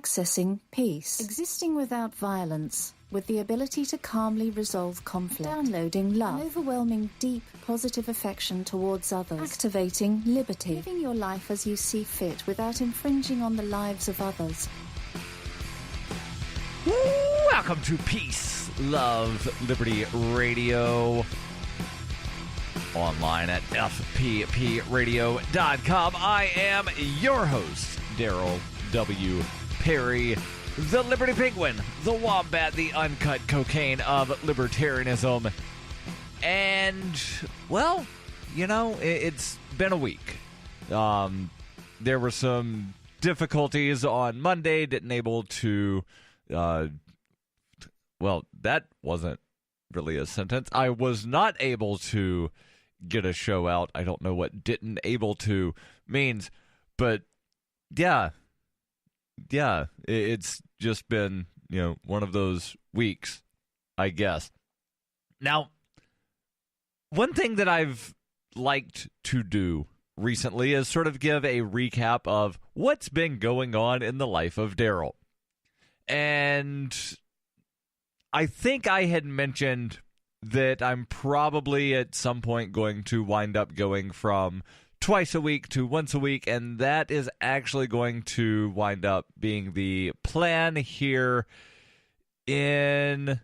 Accessing peace. Existing without violence, with the ability to calmly resolve conflict. Downloading love. An overwhelming, deep, positive affection towards others. Activating liberty. Living your life as you see fit without infringing on the lives of others. Welcome to Peace, Love, Liberty Radio. Online at fppradio.com. I am your host, Darryl W. Perry, the Liberty Penguin, the Wombat, the uncut cocaine of libertarianism. And, well, you know, it's been a week. There were some difficulties on Monday, didn't able to, well, that wasn't really a sentence. I was not able to get a show out. I don't know what didn't able to means, but yeah, it's just been, you know, one of those weeks, I guess. Now, one thing that I've liked to do recently is sort of give a recap of what's been going on in the life of Darryl. And I think I had mentioned that I'm probably at some point going to wind up going from twice a week to once a week, and that is actually going to wind up being the plan here in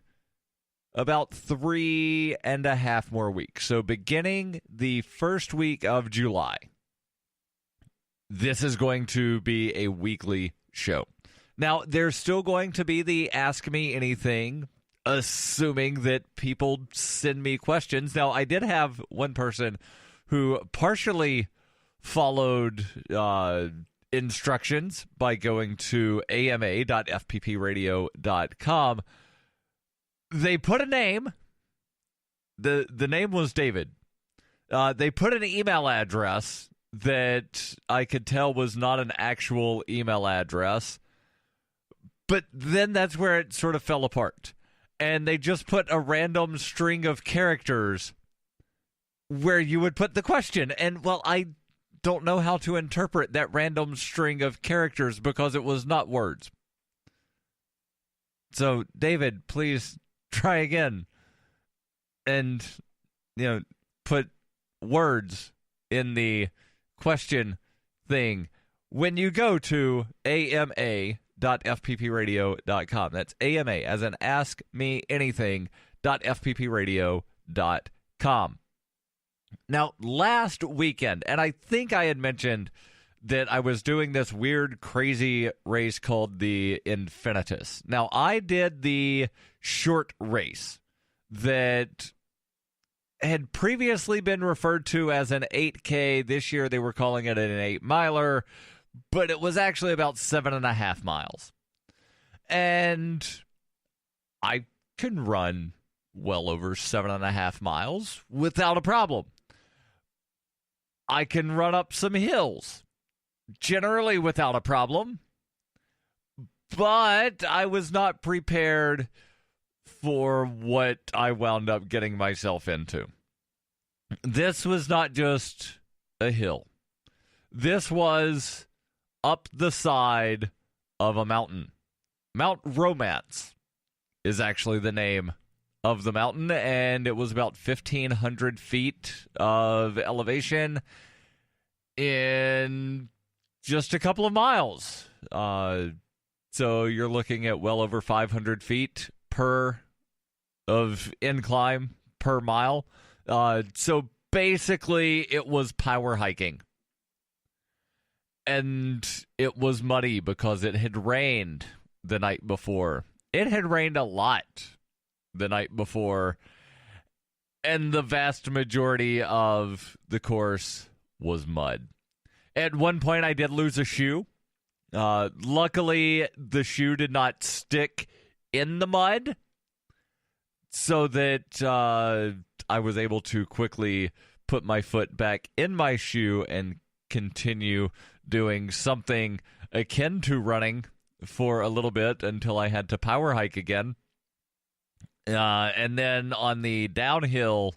about 3.5 more weeks. So beginning the first week of July, this is going to be a weekly show. Now, there's still going to be the Ask Me Anything, assuming that people send me questions. Now, I did have one person who partially followed instructions by going to ama.fppradio.com. They put a name. The name was David. They put an email address that I could tell was not an actual email address. But then that's where it sort of fell apart. And they just put a random string of characters where you would put the question. And, well, I don't know how to interpret that random string of characters because it was not words. So, David, please try again. And, you know, put words in the question thing when you go to ama.fppradio.com. That's AMA, as in Ask Me Anything.fppradio.com. Now, last weekend, and I think I had mentioned that I was doing this weird, crazy race called the Infinitus. Now, I did the short race that had previously been referred to as an 8K. This year, they were calling it an 8-miler, but it was actually about 7.5 miles. And I can run well over 7.5 miles without a problem. I can run up some hills, generally without a problem. But I was not prepared for what I wound up getting myself into. This was not just a hill. This was up the side of a mountain. Mount Romance is actually the name of the mountain, and it was about 1,500 feet of elevation in just a couple of miles. So you're looking at well over 500 feet per of incline per mile. So basically, it was power hiking. And it was muddy because it had rained the night before. It had rained a lot the night before, and the vast majority of the course was mud. At one point, I did lose a shoe. Luckily, the shoe did not stick in the mud, so that I was able to quickly put my foot back in my shoe and continue doing something akin to running for a little bit until I had to power hike again. And then on the downhill,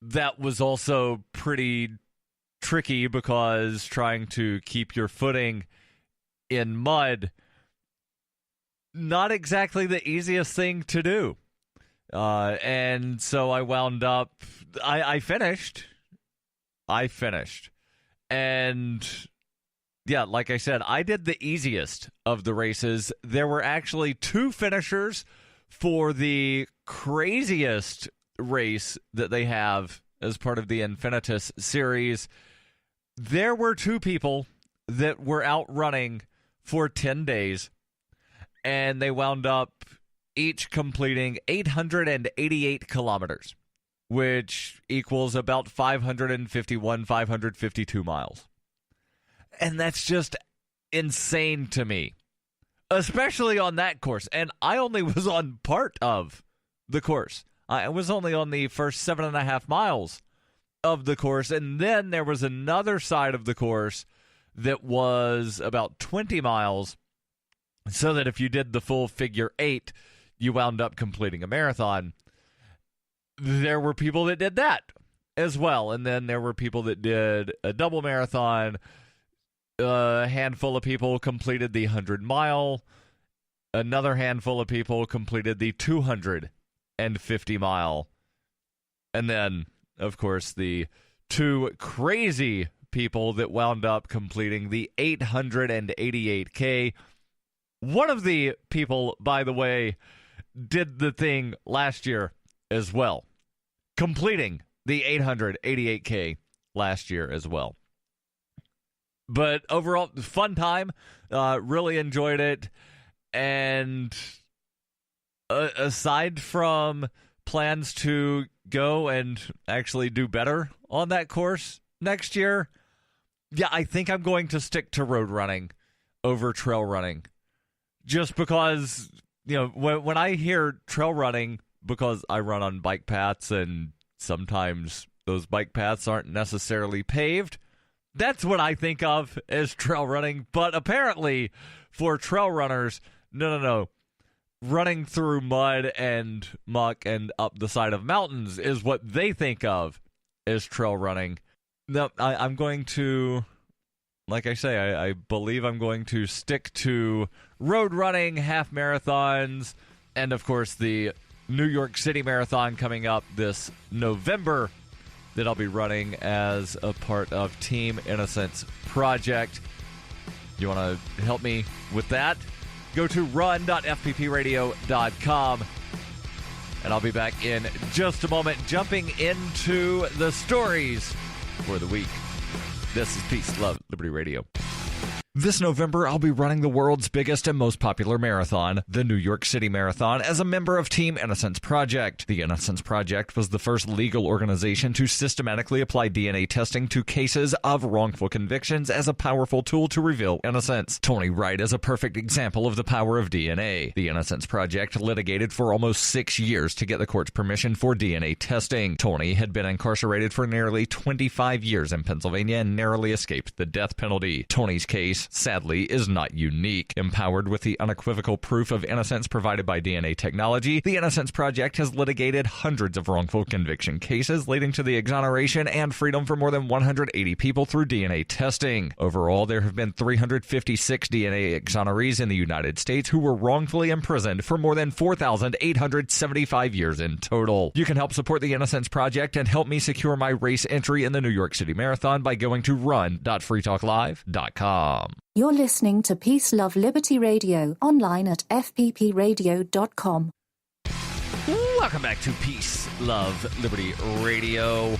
that was also pretty tricky because trying to keep your footing in mud not exactly the easiest thing to do. And so I wound up, I finished. And yeah, like I said, I did the easiest of the races. There were actually 2 finishers for the craziest race that they have as part of the Infinitus series. There were 2 people that were out running for 10 days, and they wound up each completing 888 kilometers, which equals about 552 miles. And that's just insane to me, especially on that course. And I only was on part of the course. I was only on the first 7.5 miles of the course. And then there was another side of the course that was about 20 miles, so that if you did the full figure 8, you wound up completing a marathon. There were people that did that as well. And then there were people that did a double marathon. A handful of people completed the 100-mile. Another handful of people completed the 250-mile. And then, of course, the 2 crazy people that wound up completing the 888K. One of the people, by the way, did the thing last year as well, completing the 888K last year as well. But overall, fun time. Really enjoyed it. And aside from plans to go and actually do better on that course next year, yeah, I think I'm going to stick to road running over trail running. Just because, you know, when I hear trail running, because I run on bike paths and sometimes those bike paths aren't necessarily paved, that's what I think of as trail running. But apparently, for trail runners, no. Running through mud and muck and up the side of mountains is what they think of as trail running. No, I'm going to, like I say, I believe I'm going to stick to road running, half marathons, and of course the New York City Marathon coming up this November that I'll be running as a part of Team Innocence Project. You want to help me with that? Go to run.fppradio.com. And I'll be back in just a moment, jumping into the stories for the week. This is Peace, Love, Liberty Radio. This November, I'll be running the world's biggest and most popular marathon, the New York City Marathon, as a member of Team Innocence Project. The Innocence Project was the first legal organization to systematically apply DNA testing to cases of wrongful convictions as a powerful tool to reveal innocence. Tony Wright is a perfect example of the power of DNA. The Innocence Project litigated for almost 6 years to get the court's permission for DNA testing. Tony had been incarcerated for nearly 25 years in Pennsylvania and narrowly escaped the death penalty. Tony's case, sadly, is not unique. Empowered with the unequivocal proof of innocence provided by DNA technology, the Innocence Project has litigated hundreds of wrongful conviction cases, leading to the exoneration and freedom for more than 180 people through DNA testing. Overall, there have been 356 DNA exonerees in the United States who were wrongfully imprisoned for more than 4,875 years in total. You can help support the Innocence Project and help me secure my race entry in the New York City Marathon by going to run.freetalklive.com. You're listening to Peace, Love, Liberty Radio, online at fppradio.com. Welcome back to Peace, Love, Liberty Radio.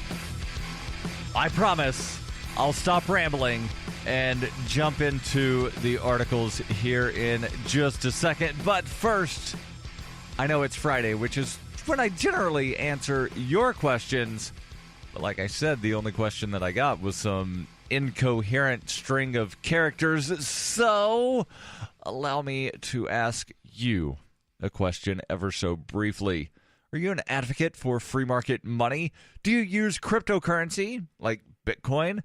I promise I'll stop rambling and jump into the articles here in just a second. But first, I know it's Friday, which is when I generally answer your questions. But like I said, the only question that I got was some incoherent string of characters, so allow me to ask you a question ever so briefly. Are you an advocate for free market money? Do you use cryptocurrency, like Bitcoin,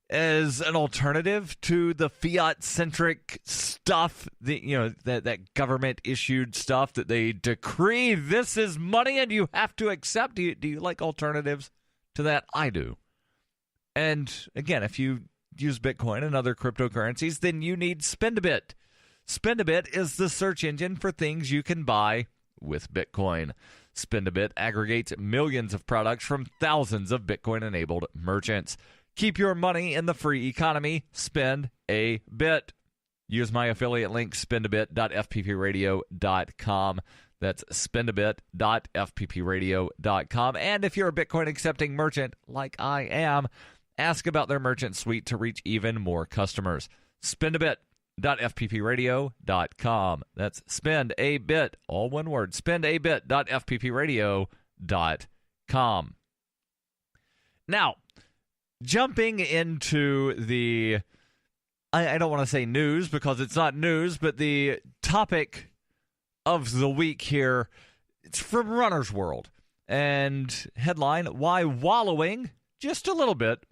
as an alternative to the fiat-centric stuff, that government-issued stuff that they decree this is money and you have to accept? Do you like alternatives to that? I do. And again, if you use Bitcoin and other cryptocurrencies, then you need Spend a Bit. Spend-A-Bit is the search engine for things you can buy with Bitcoin. Spend-A-Bit aggregates millions of products from thousands of Bitcoin-enabled merchants. Keep your money in the free economy. Spend-A-Bit. Use my affiliate link, spendabit.fppradio.com. That's spendabit.fppradio.com. And if you're a Bitcoin-accepting merchant, like I am, ask about their merchant suite to reach even more customers. Spendabit.fppradio.com. That's spend-a-bit, all one word, spendabit.fppradio.com. Now, jumping into the, I don't want to say news because it's not news, but the topic of the week here, it's from Runner's World. And headline, why wallowing just a little bit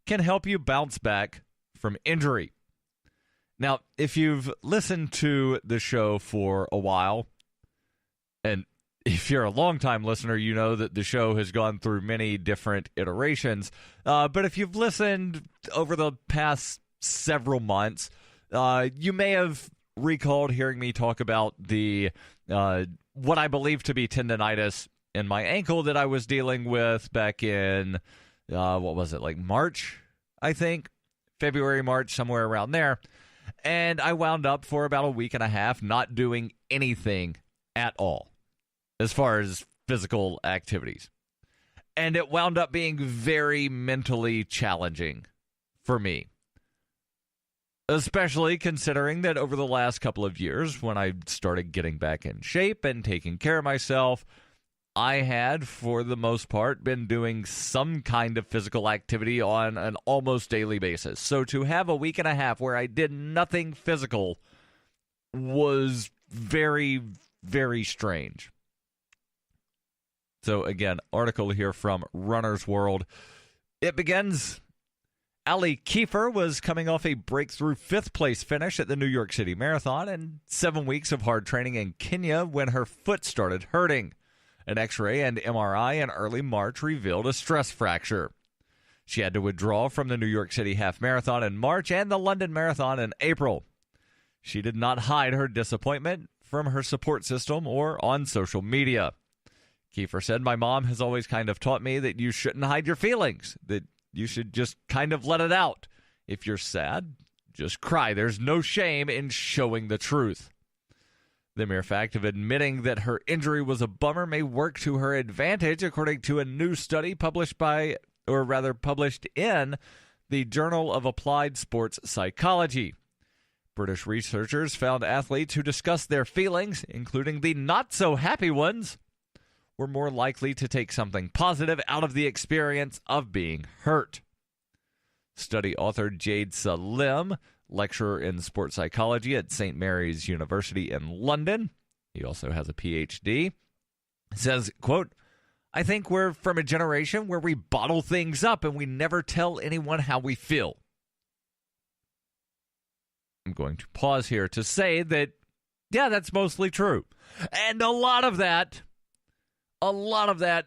can help you bounce back from injury. Now, if you've listened to the show for a while, and if you're a longtime listener, you know that the show has gone through many different iterations. But if you've listened over the past several months, you may have recalled hearing me talk about the what I believe to be tendonitis in my ankle that I was dealing with back in, what was it, like March, I think? February, March, somewhere around there. And I wound up for about a week and a half not doing anything at all as far as physical activities. And it wound up being very mentally challenging for me, especially considering that over the last couple of years, when I started getting back in shape and taking care of myself, I had, for the most part, been doing some kind of physical activity on an almost daily basis. So to have a week and a half where I did nothing physical was very, very strange. So again, article here from Runner's World. It begins, Ali Kiefer was coming off a breakthrough 5th place finish at the New York City Marathon and 7 weeks of hard training in Kenya when her foot started hurting. An X-ray and MRI in early March revealed a stress fracture. She had to withdraw from the New York City Half Marathon in March and the London Marathon in April. She did not hide her disappointment from her support system or on social media. Kiefer said, "My mom has always kind of taught me that you shouldn't hide your feelings, that you should just kind of let it out. If you're sad, just cry. There's no shame in showing the truth." The mere fact of admitting that her injury was a bummer may work to her advantage, according to a new study published in the Journal of Applied Sports Psychology. British researchers found athletes who discussed their feelings, including the not-so-happy ones, were more likely to take something positive out of the experience of being hurt. Study author Jade Salim, lecturer in sports psychology at St. Mary's University in London, he also has a PhD, says, quote, "I think we're from a generation where we bottle things up and we never tell anyone how we feel." I'm going to pause here to say that, yeah, that's mostly true. And a lot of that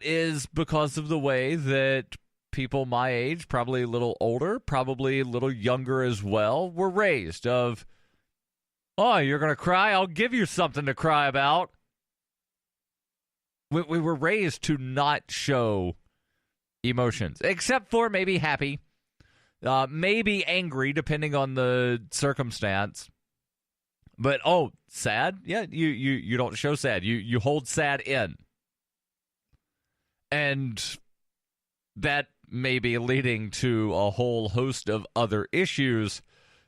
is because of the way that people my age, probably a little older, probably a little younger as well, were raised of, "Oh, you're going to cry? I'll give you something to cry about." We were raised to not show emotions, except for maybe happy, maybe angry, depending on the circumstance. But, oh, sad? Yeah, you don't show sad. You hold sad in. And that may be leading to a whole host of other issues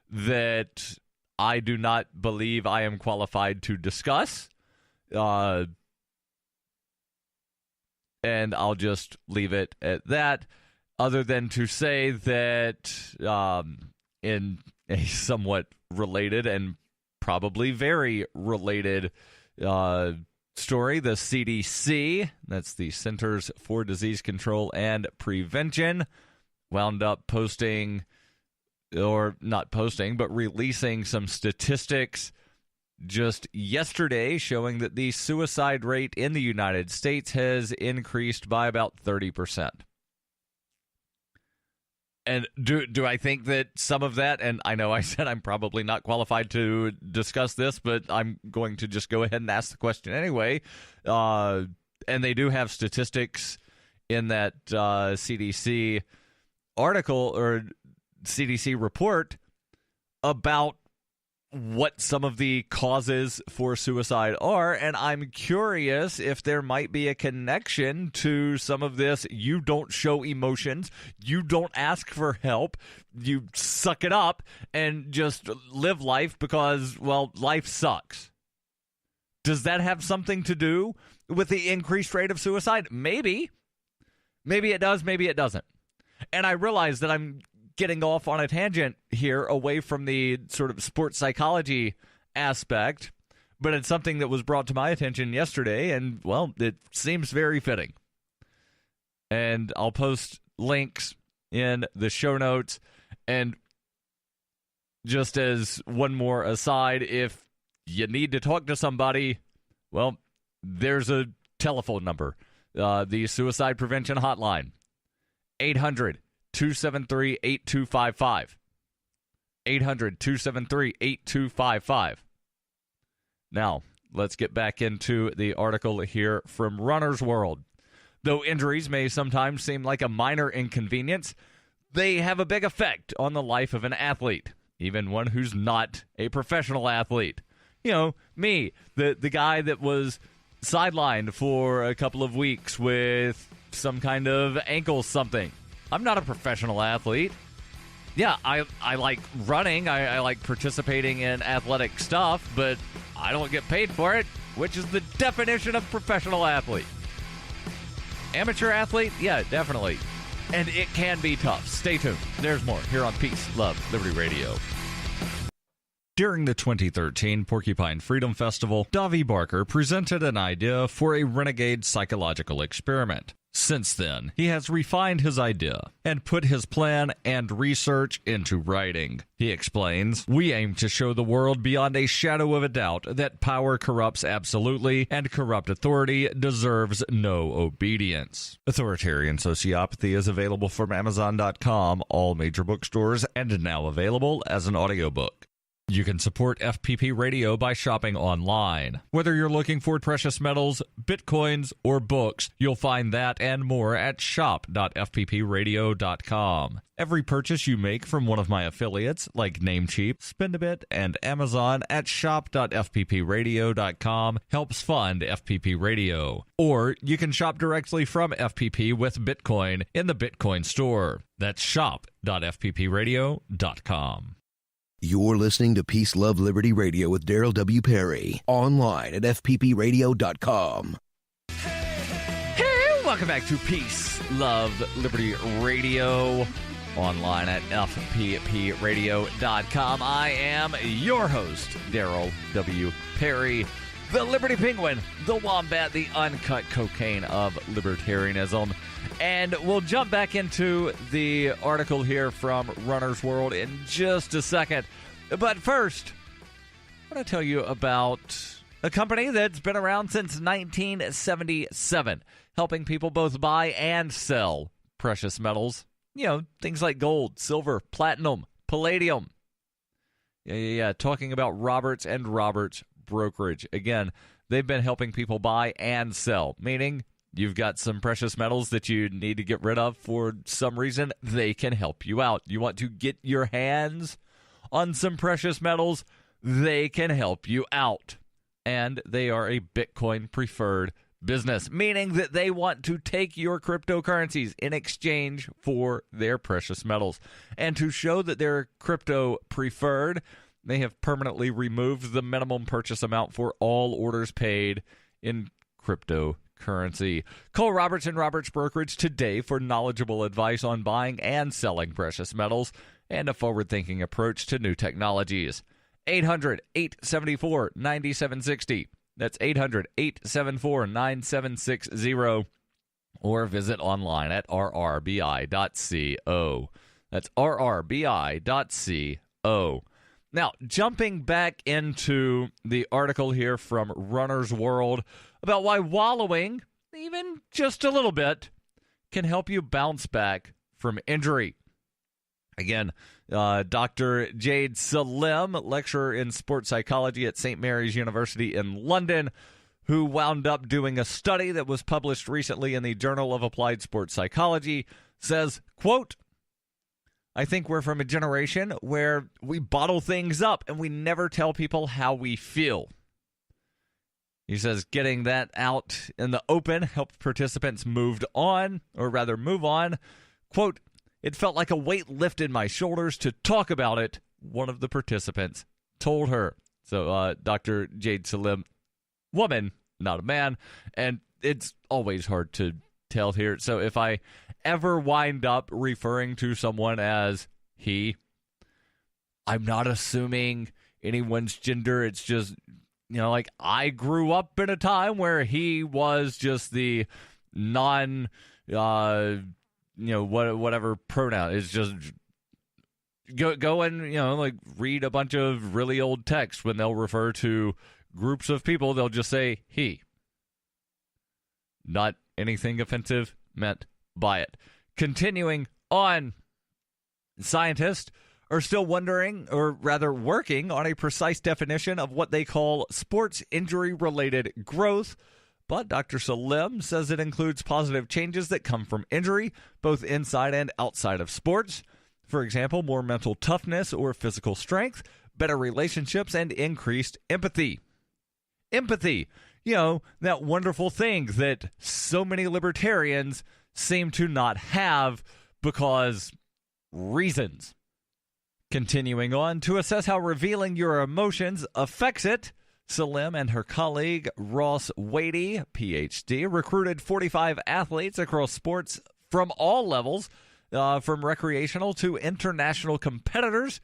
that I do not believe I am qualified to discuss. And I'll just leave it at that, other than to say that in a somewhat related and probably very related story, the CDC, that's the Centers for Disease Control and Prevention, wound up posting, or not posting, but releasing some statistics just yesterday showing that the suicide rate in the United States has increased by about 30%. And do I think that some of that, and I know I said I'm probably not qualified to discuss this, but I'm going to just go ahead and ask the question anyway. And they do have statistics in that CDC article or CDC report about what some of the causes for suicide are, and I'm curious if there might be a connection to some of this. You don't show emotions, you don't ask for help, you suck it up and just live life because, well, life sucks. Does that have something to do with the increased rate of suicide? Maybe. Maybe it does, maybe it doesn't. And I realize that I'm getting off on a tangent here away from the sort of sports psychology aspect, but it's something that was brought to my attention yesterday, and, well, it seems very fitting. And I'll post links in the show notes. And just as one more aside, if you need to talk to somebody, well, there's a telephone number, the Suicide Prevention Hotline, 800-273-8255. 800-273-8255. Now, let's get back into the article here from Runner's World. Though injuries may sometimes seem like a minor inconvenience, they have a big effect on the life of an athlete, even one who's not a professional athlete. You know, me, the guy that was sidelined for a couple of weeks with some kind of ankle something. I'm not a professional athlete. Yeah, I like running. I like participating in athletic stuff, but I don't get paid for it, which is the definition of professional athlete. Amateur athlete? Yeah, definitely. And it can be tough. Stay tuned. There's more here on Peace, Love, Liberty Radio. During the 2013 Porcupine Freedom Festival, Davi Barker presented an idea for a renegade psychological experiment. Since then, he has refined his idea and put his plan and research into writing. He explains, "We aim to show the world beyond a shadow of a doubt that power corrupts absolutely and corrupt authority deserves no obedience." Authoritarian Sociopathy is available from Amazon.com, all major bookstores, and now available as an audiobook. You can support FPP Radio by shopping online. Whether you're looking for precious metals, bitcoins, or books, you'll find that and more at shop.fppradio.com. Every purchase you make from one of my affiliates, like Namecheap, Spendabit, and Amazon at shop.fppradio.com, helps fund FPP Radio. Or you can shop directly from FPP with Bitcoin in the Bitcoin store. That's shop.fppradio.com. You're listening to Peace, Love, Liberty Radio with Darryl W. Perry. Online at fppradio.com. Hey, welcome back to Peace, Love, Liberty Radio. Online at fppradio.com. I am your host, Darryl W. Perry, the Liberty Penguin, the Wombat, the uncut cocaine of libertarianism. And we'll jump back into the article here from Runner's World in just a second. But first, I want to tell you about a company that's been around since 1977, helping people both buy and sell precious metals. You know, things like gold, silver, platinum, palladium. Yeah. Talking about Roberts and Roberts Brokerage. Again, they've been helping people buy and sell, meaning you've got some precious metals that you need to get rid of for some reason, they can help you out. You want to get your hands on some precious metals, they can help you out. And they are a Bitcoin preferred business, meaning that they want to take your cryptocurrencies in exchange for their precious metals. And to show that they're crypto preferred, they have permanently removed the minimum purchase amount for all orders paid in cryptocurrency. Call Roberts and Roberts Brokerage today for knowledgeable advice on buying and selling precious metals and a forward-thinking approach to new technologies. 800-874-9760. That's 800-874-9760. Or visit online at rrbi.co. That's rrbi.co. Now, jumping back into the article here from Runner's World about why wallowing, even just a little bit, can help you bounce back from injury. Again, Dr. Jade Salim, lecturer in sports psychology at St. Mary's University in London, who wound up doing a study that was published recently in the Journal of Applied Sports Psychology, says, quote, I think we're from a generation where we bottle things up and we never tell people how we feel. He says getting that out in the open helped participants move on. Quote, it felt like a weight lifted my shoulders to talk about it, one of the participants told her. So Dr. Jade Salim, woman, not a man, and it's always hard to tell here. So if I ever wind up referring to someone as he, I'm not assuming anyone's gender. It's just, like I grew up in a time where he was just the non, whatever pronoun. It's just go and, read a bunch of really old text when they'll refer to groups of people. They'll just say he. Not anything offensive meant by it. Continuing on, scientists are still working on a precise definition of what they call sports injury-related growth. But Dr. Salim says it includes positive changes that come from injury, both inside and outside of sports. For example, more mental toughness or physical strength, better relationships, and increased empathy. Empathy, that wonderful thing that so many libertarians seem to not have because reasons. Continuing on, to assess how revealing your emotions affects it, Salim and her colleague Ross Wadey, Ph.D., recruited 45 athletes across sports from all levels, from recreational to international competitors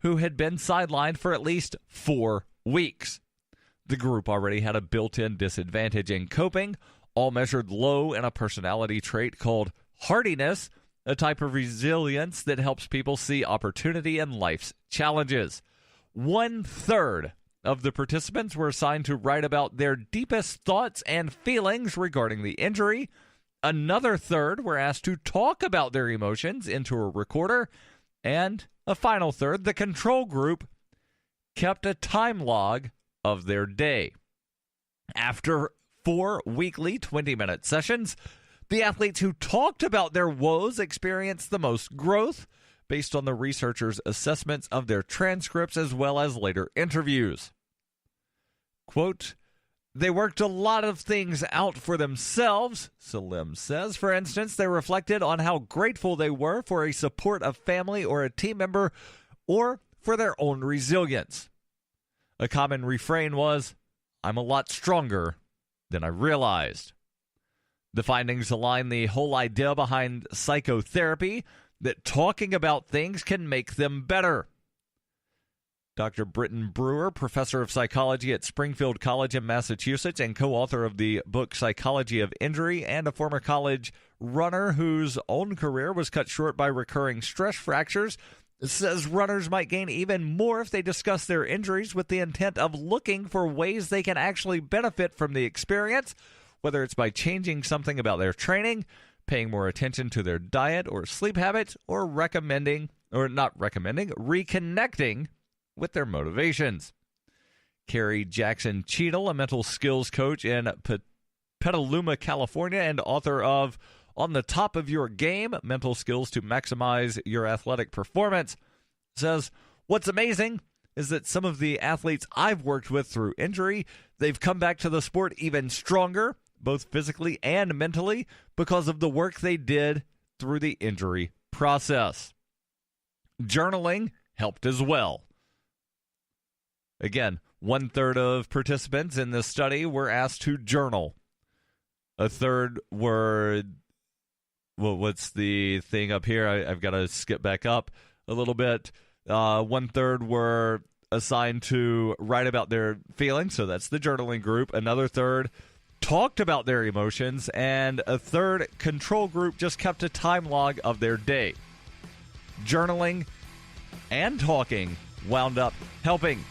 who had been sidelined for at least 4 weeks. The group already had a built-in disadvantage in coping, all measured low in a personality trait called hardiness, a type of resilience that helps people see opportunity in life's challenges. 1/3 of the participants were assigned to write about their deepest thoughts and feelings regarding the injury. Another third were asked to talk about their emotions into a recorder. And a final third, the control group, kept a time log of their day. After 4 weekly 20-minute sessions, the athletes who talked about their woes experienced the most growth based on the researchers' assessments of their transcripts as well as later interviews. Quote, they worked a lot of things out for themselves, Salim says. For instance, they reflected on how grateful they were for a support of family or a team member or for their own resilience. A common refrain was, I'm a lot stronger than I realized. The findings align the whole idea behind psychotherapy that talking about things can make them better. Dr. Britton Brewer, professor of psychology at Springfield College in Massachusetts and co-author of the book Psychology of Injury, and a former college runner whose own career was cut short by recurring stress fractures, says runners might gain even more if they discuss their injuries with the intent of looking for ways they can actually benefit from the experience, whether it's by changing something about their training, paying more attention to their diet or sleep habits, or reconnecting with their motivations. Carrie Jackson Cheadle, a mental skills coach in Petaluma, California, and author of On the Top of Your Game, Mental Skills to Maximize Your Athletic Performance, says, what's amazing is that some of the athletes I've worked with through injury, they've come back to the sport even stronger, both physically and mentally, because of the work they did through the injury process. Journaling helped as well. Again, 1/3 of participants in this study were asked to journal. A third were, well, what's the thing up here? I've got to skip back up a little bit. 1/3 were assigned to write about their feelings, so that's the journaling group. Another third talked about their emotions, and a third control group just kept a time log of their day. Journaling and talking wound up helping.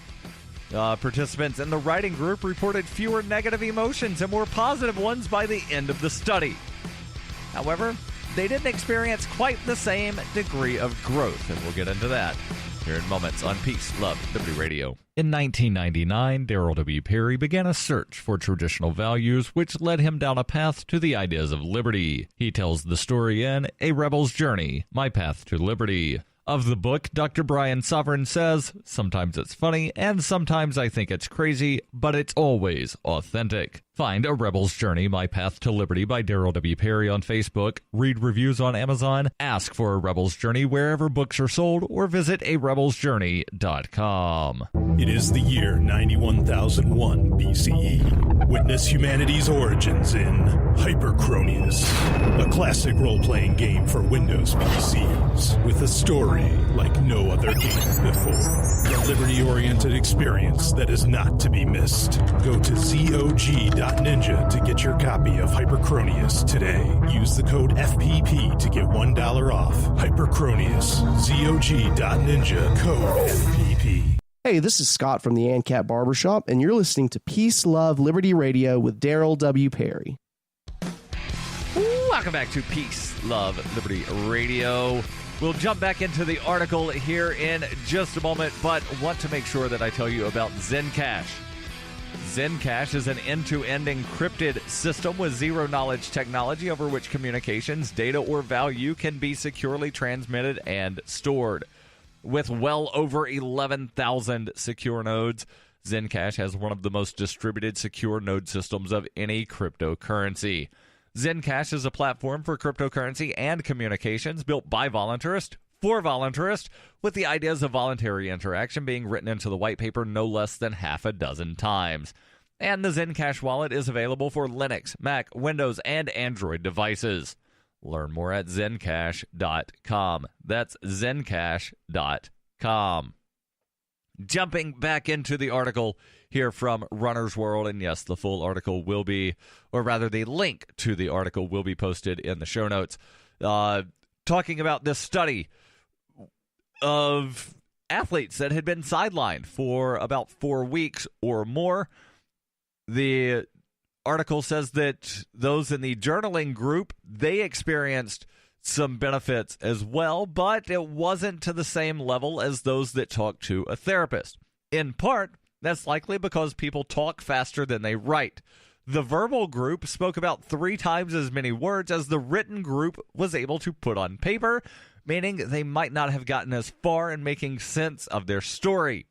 Participants in the writing group reported fewer negative emotions and more positive ones by the end of the study. However, they didn't experience quite the same degree of growth, and we'll get into that here in moments on Peace, Love, Liberty Radio. In 1999, Darryl W. Perry began a search for traditional values, which led him down a path to the ideas of liberty. He tells the story in A Rebel's Journey, My Path to Liberty. Of the book, Dr. Brian Sovereign says, sometimes it's funny, and sometimes I think it's crazy, but it's always authentic. Find A Rebel's Journey, My Path to Liberty by Darryl W. Perry on Facebook, read reviews on Amazon, ask for A Rebel's Journey wherever books are sold, or visit arebelsjourney.com. It is the year 91,001 BCE. Witness humanity's origins in Hyperchronius, a classic role-playing game for Windows PCs, with a story like no other game before. A liberty-oriented experience that is not to be missed. Go to ZOG.Ninja to get your copy of Hyperchronius today. Use the code FPP to get $1 off. Hyperchronius, ZOG.Ninja, code FPP. Hey, this is Scott from the ANCAP Barbershop, and you're listening to Peace, Love, Liberty Radio with Darryl W. Perry. Welcome back to Peace, Love, Liberty Radio. We'll jump back into the article here in just a moment, but want to make sure that I tell you about Zencash. Zencash is an end-to-end encrypted system with zero-knowledge technology over which communications, data, or value can be securely transmitted and stored. With well over 11,000 secure nodes, Zencash has one of the most distributed secure node systems of any cryptocurrency. Zencash is a platform for cryptocurrency and communications built by voluntarists for voluntarists, with the ideas of voluntary interaction being written into the white paper no less than half a dozen times. And the Zencash wallet is available for Linux, Mac, Windows, and Android devices. Learn more at zencash.com. That's zencash.com. Jumping back into the article here from Runner's World, and yes, the full article will be, or rather the link to the article will be posted in the show notes, talking about this study of athletes that had been sidelined for about 4 weeks or more. The article says that those in the journaling group, they experienced some benefits as well, but it wasn't to the same level as those that talked to a therapist. In part, that's likely because people talk faster than they write. The verbal group spoke about 3 times as many words as the written group was able to put on paper, meaning they might not have gotten as far in making sense of their story.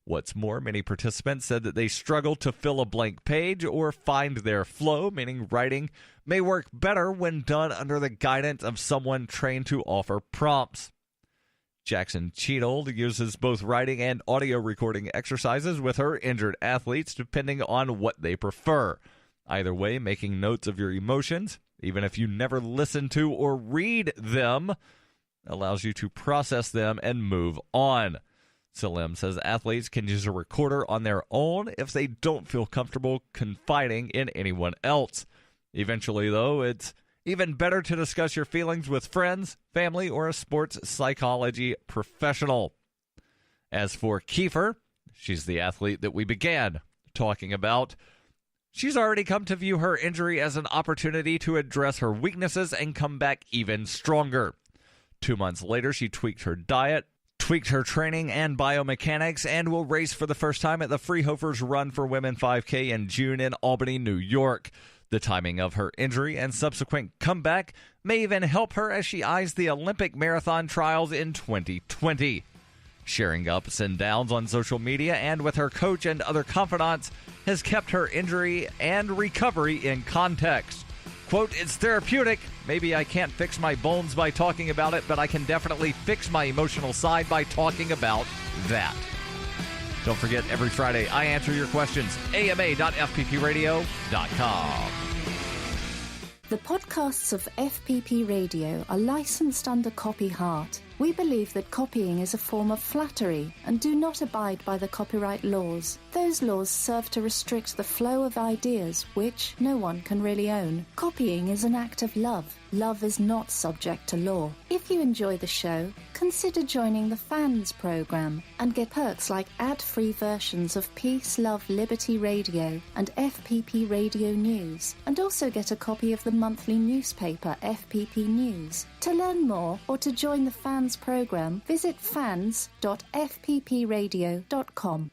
What's more, many participants said that they struggled to fill a blank page or find their flow, meaning writing may work better when done under the guidance of someone trained to offer prompts. Jackson Cheadle uses both writing and audio recording exercises with her injured athletes depending on what they prefer. Either way, making notes of your emotions, even if you never listen to or read them, allows you to process them and move on. Salim says athletes can use a recorder on their own if they don't feel comfortable confiding in anyone else. Eventually, though, it's even better to discuss your feelings with friends, family, or a sports psychology professional. As for Kiefer, she's the athlete that we began talking about. She's already come to view her injury as an opportunity to address her weaknesses and come back even stronger. 2 months later, she tweaked her diet, tweaked her training and biomechanics, and will race for the first time at the Freehofers Run for Women 5K in June in Albany, New York. The timing of her injury and subsequent comeback may even help her as she eyes the Olympic marathon trials in 2020. Sharing ups and downs on social media and with her coach and other confidants has kept her injury and recovery in context. Quote, "It's therapeutic. Maybe I can't fix my bones by talking about it, but I can definitely fix my emotional side by talking about that." Don't forget, every Friday, I answer your questions. ama.fppradio.com. The podcasts of FPP Radio are licensed under Copy Heart. We believe that copying is a form of flattery and do not abide by the copyright laws. Those laws serve to restrict the flow of ideas which no one can really own. Copying is an act of love. Love is not subject to law. If you enjoy the show, consider joining the Fans program and get perks like ad-free versions of Peace, Love, Liberty Radio and FPP Radio News, and also get a copy of the monthly newspaper FPP News. To learn more or to join the Fans program, visit fans.fppradio.com.